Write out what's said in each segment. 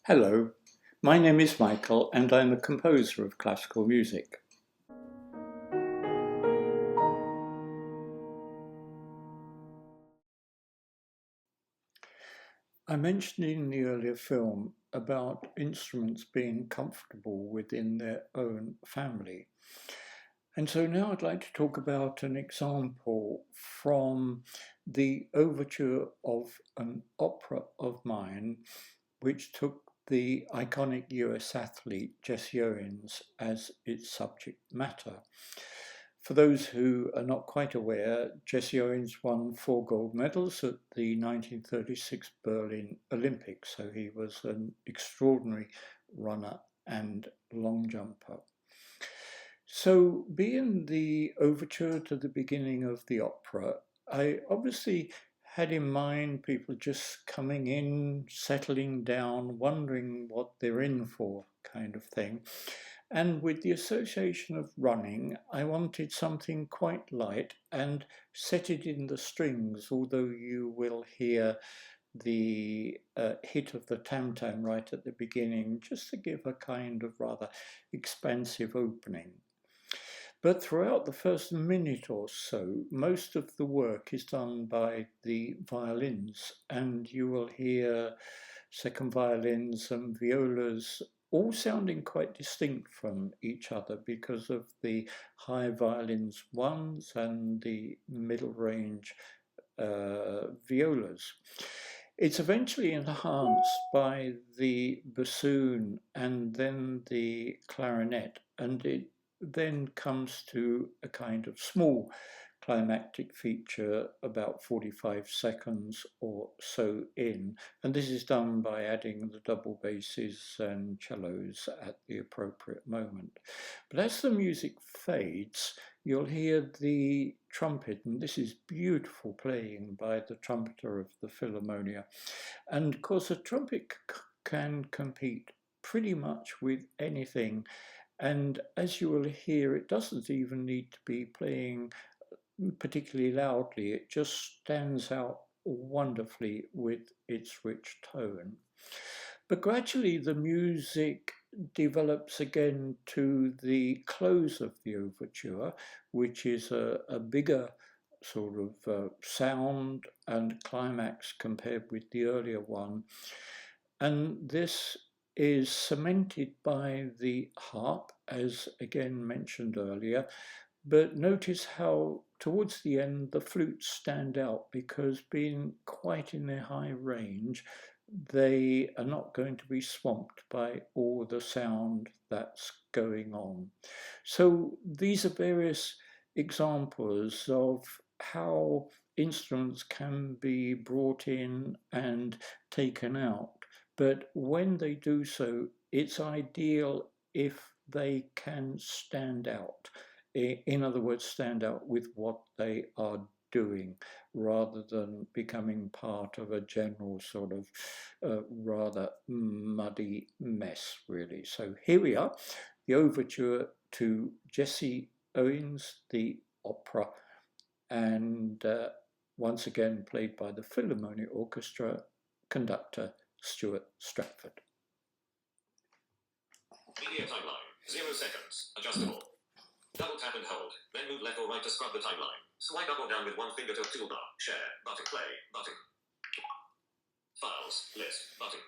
Hello, my name is Michael and I'm a composer of classical music. I mentioned in the earlier film about instruments being comfortable within their own family. And so now I'd like to talk about an example from the overture of an opera of mine, which took the iconic US athlete Jesse Owens as its subject matter. For those who are not quite aware, Jesse Owens won 4 gold medals at the 1936 Berlin Olympics, so he was an extraordinary runner and long jumper. So, being the overture to the beginning of the opera, I obviously had in mind people just coming in, settling down, wondering what they're in for, kind of thing. And with the association of running, I wanted something quite light and set it in the strings, although you will hear the hit of the tam-tam right at the beginning, just to give a kind of rather expansive opening. But throughout the first minute or so, most of the work is done by the violins, and you will hear second violins and violas all sounding quite distinct from each other because of the high violins ones and the middle range violas. It's eventually enhanced by the bassoon and then the clarinet, and it then comes to a kind of small climactic feature about 45 seconds or so in, and this is done by adding the double basses and cellos at the appropriate moment. But as the music fades, you'll hear the trumpet, and this is beautiful playing by the trumpeter of the Philharmonia. And of course, a trumpet can compete pretty much with anything. And as you will hear, it doesn't even need to be playing particularly loudly. It just stands out wonderfully with its rich tone. But gradually the music develops again to the close of the overture, which is a bigger sort of sound and climax compared with the earlier one. And this is cemented by the harp, as again mentioned earlier. But notice how towards the end the flutes stand out because being quite in their high range, they are not going to be swamped by all the sound that's going on. So these are various examples of how instruments can be brought in and taken out. But when they do so, it's ideal if they can stand out. In other words, stand out with what they are doing rather than becoming part of a general sort of rather muddy mess, really. So here we are, the overture to Jesse Owens, the opera, and once again played by the Philharmonic Orchestra, conductor Stuart Stratford. Media timeline, 0 seconds, adjustable. Double tap and hold, then move left or right to scrub the timeline. Swipe up or down with one finger to a toolbar. Share, button, play, button. Files, list, button.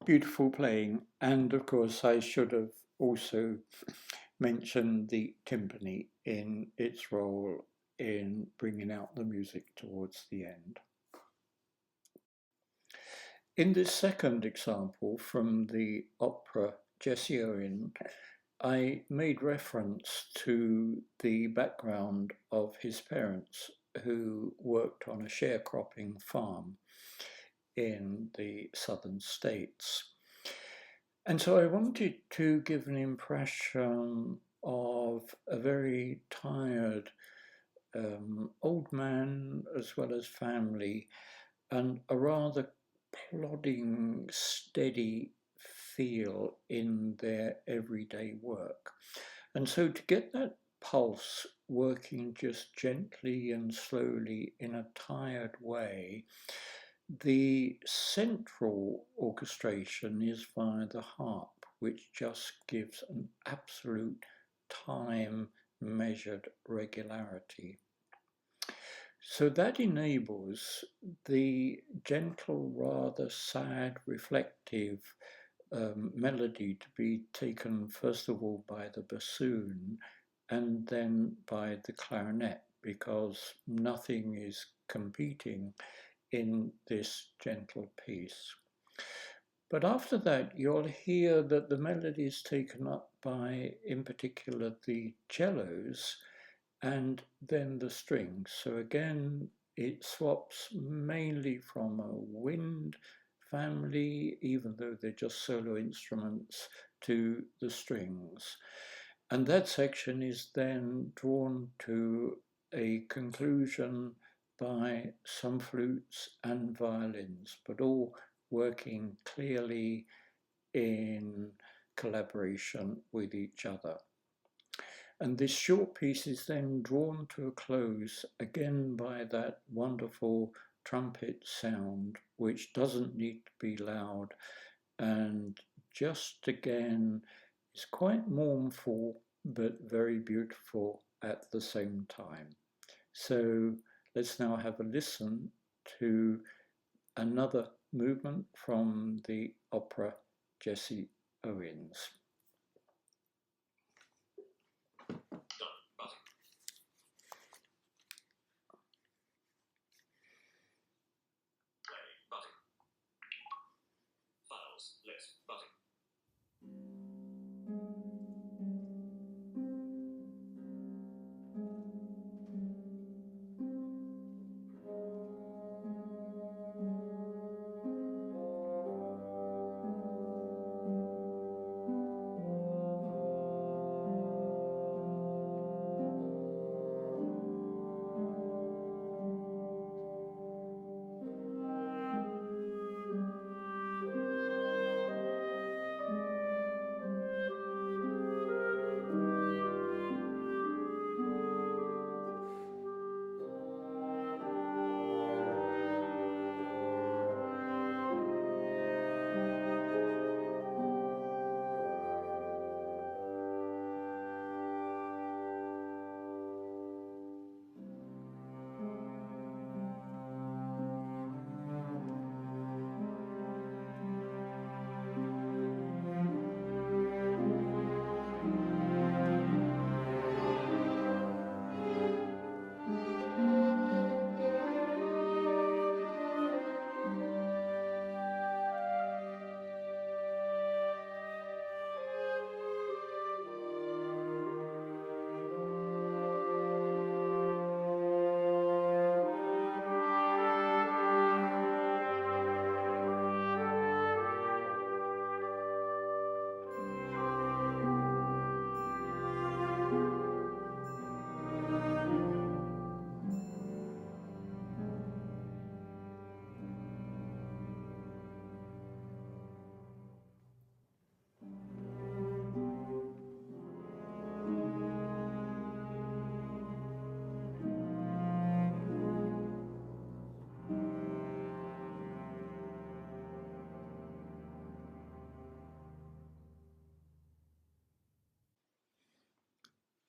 beautiful playing, and of course I should have also mentioned the timpani in its role in bringing out the music towards the end. In this second example from the opera Jesse Owens, I made reference to the background of his parents who worked on a sharecropping farm in the southern states. And so I wanted to give an impression of a very tired old man as well as family, and a rather plodding, steady feel in their everyday work. And so to get that pulse working just gently and slowly in a tired way, the central orchestration is via the harp, which just gives an absolute time measured regularity. So that enables the gentle, rather sad, reflective melody to be taken first of all by the bassoon and then by the clarinet, because nothing is competing in this gentle piece. But after that, you'll hear that the melody is taken up by, in particular, the cellos and then the strings. So again, it swaps mainly from a wind family, even though they're just solo instruments, to the strings. And that section is then drawn to a conclusion by some flutes and violins, but all working clearly in collaboration with each other. And this short piece is then drawn to a close again by that wonderful trumpet sound, which doesn't need to be loud, and just again is quite mournful but very beautiful at the same time. So let's now have a listen to another movement from the opera Jesse Owens.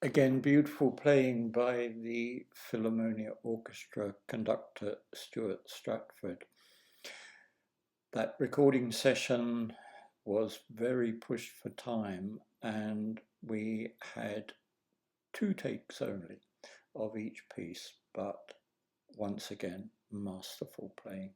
Again, beautiful playing by the Philharmonia Orchestra conductor Stuart Stratford. That recording session was very pushed for time, and we had 2 takes only of each piece, but once again, masterful playing.